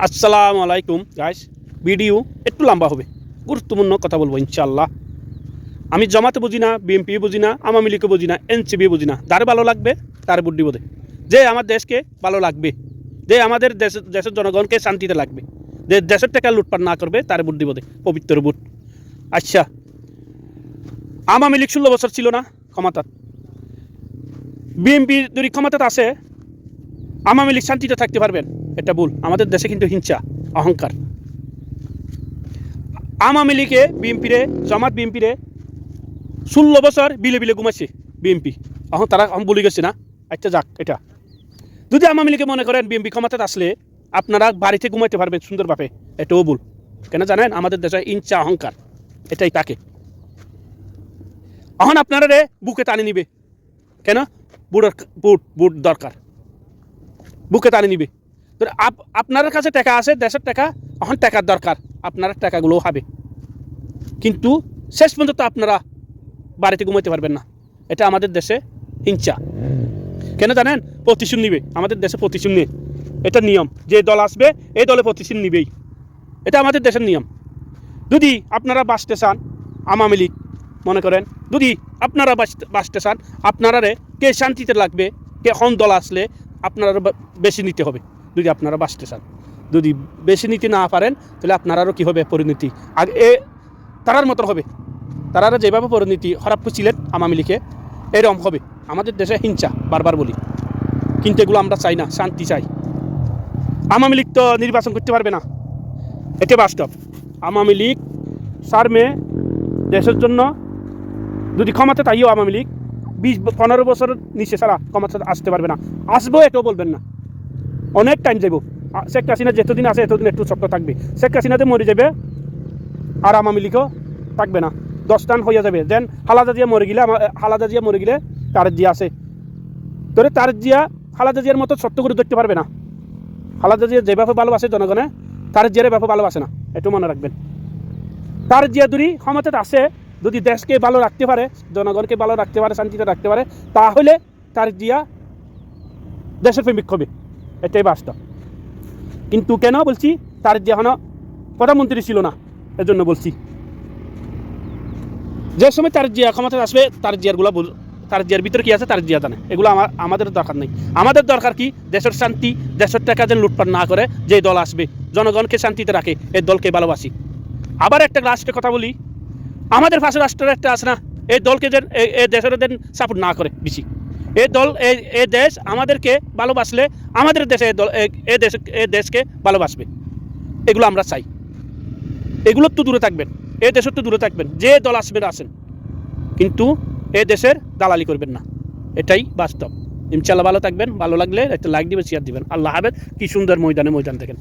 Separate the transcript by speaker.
Speaker 1: আসসালামু আলাইকুম guys. Video একটু লম্বা হবে, গুরুত্বপূর্ণ কথা বলবো ইনশাআল্লাহ। আমি জামাতে বুঝি না, বিএনপি বুঝি না, আওয়ামী লীগকে বুঝি না, এনসিপি বুঝি না। যার ভালো লাগবে তার বুদ্ধি বোধে, যে আমার দেশকে ভালো লাগবে, যে আমাদের দেশের জনগণকে শান্তিতে লাগবে, যে দেশের টাকা লুটপাট না করবে তার বুদ্ধি বোধে, পবিত্র বুট। আচ্ছা, আওয়ামী লীগ 16 বছর ছিল না ক্ষমতা, বিএনপি যদি ক্ষমতাতে আসে আওয়ামী লীগ শান্তিতে থাকতে পারবেন? এটা ভুল। আমাদের দেশে কিন্তু হিংসা, অহংকার। আওয়ামী লীগে বিএনপিরে, জামাত বিএনপিরে 16 বছর বিলে বিলে ঘুমাইছে বিএনপি, এখন তারা বলে গেছে না। আচ্ছা যাক, এটা যদি আওয়ামী লীগে মনে করেন বিএনপি ক্ষমতাতে আসলে আপনারা বাড়িতে ঘুমাইতে পারবেন সুন্দরভাবে, এটাও ভুল। কেন জানেন? আমাদের দেশে হিংসা, অহংকার এটাই থাকে। এখন আপনারা বুকে টানে নিবে কেন? বুট দরকার, বুকে টানে নিবে। তো আপনার কাছে টাকা আছে, দেশের টাকা, এখন টাকার দরকার, আপনারা টাকাগুলোও হবে, কিন্তু শেষ পর্যন্ত আপনারা বাড়িতে ঘুমাইতে পারবেন না। এটা আমাদের দেশে হিংসা। কেন জানেন? প্রতিশোধ নিবে আমাদের দেশে, প্রতিশোধ নিয়ে, এটা নিয়ম। যে দল আসবে এই দলে প্রতিশোধ নিবেই, এটা আমাদের দেশের নিয়ম। যদি আপনারা বাঁচতে চান, আওয়ামী লীগ মনে করেন, যদি আপনারা বাঁচতে চান, আপনারা কে শান্তিতে লাগবে, কে কোন দল আসলে আপনারা বেশি নিতে হবে। যদি আপনারা বাঁচতে চান, যদি বেশি নিতে না পারেন তাহলে আপনারারও কী হবে? পরিণতি আগে তারার মতো হবে। তারা যেভাবে পরিণতি খারাপ করছিলেন আওয়ামী লীগে, এরকম হবে। আমাদের দেশে হিংসা, বারবার বলি, কিন্তু এগুলো আমরা চাই না, শান্তি চাই। আওয়ামী লীগ তো নির্বাচন করতে পারবে না, এটা বাস্তব। আওয়ামী লীগ 4 মে দেশের জন্য যদি ক্ষমতা, তাইও আওয়ামী লীগ 20-15 বছর নিচে ছাড়া ক্ষমতা আসতে পারবে না। আসবো এটাও বলবেন না, অনেক টাইম যাব। শেখ হাসিনা যতদিন আছে এতদিন একটু শক্ত থাকবে, শেখ হাসিনাতে মরে যাবে আর আওয়ামী লীগও থাকবে না, 10 টান হয়ে যাবে। দেন খালেদা জিয়া মরে গেলে তারেক জিয়া আছে, তোরে তারেক জিয়া খালেদা জিয়ার মতো শক্ত করে দেখতে পারবে না। খালেদা জিয়া যেভাবে ভালোবাসে জনগণে, তারেক জিয়ার ব্যাপারে ভালোবাসে না, একটু মনে রাখবেন। তারেক জিয়া যদি ক্ষমতাতে আসে, যদি দেশকে ভালো রাখতে পারে, জনগণকে ভালো রাখতে পারে, শান্তিতে রাখতে পারে, তাহলে তারেক জিয়া দেশের প্রেমিক হবে, এটাই বাস্তব। কিন্তু কেন বলছি? তারেক জিয়া এখনো প্রধানমন্ত্রী ছিল না, এজন্য বলছি। যে সময় তারেক জিয়া ক্ষমতায় আসবে, তারেক জিয়ার ভিতরে কি আছে তারেক জিয়া জানে। এগুলো আমাদের দরকার নেই। আমাদের দরকার কি? দেশের শান্তি, দেশের টাকা যেন লুটপাট না করে, যে দল আসবে জনগণকে শান্তিতে রাখে, এই দলকে ভালোবাসি। আবার একটা রাষ্ট্রের কথা বলি, আমাদের পাশে রাষ্ট্রের একটা আছে না, এই দলকে যেন এই দেশের যেন সাপোর্ট না করে বেশি। এই দল এই দেশ আমাদেরকে ভালোবাসলে আমাদের দেশে এই দেশকে ভালোবাসবে। এগুলো আমরা চাই। এগুলোর তো দূরে থাকবেন, এই দেশের তো দূরে থাকবেন। যে দল আসবেন আসেন, কিন্তু এই দেশের দালালি করবেন না, এটাই বাস্তব। ইনশাআল্লাহ ভালো থাকবেন। ভালো লাগলে একটা লাইক দিবেন, শেয়ার দিবেন। আল্লাহ হাফেজ। কি সুন্দর ময়দান দেখেন।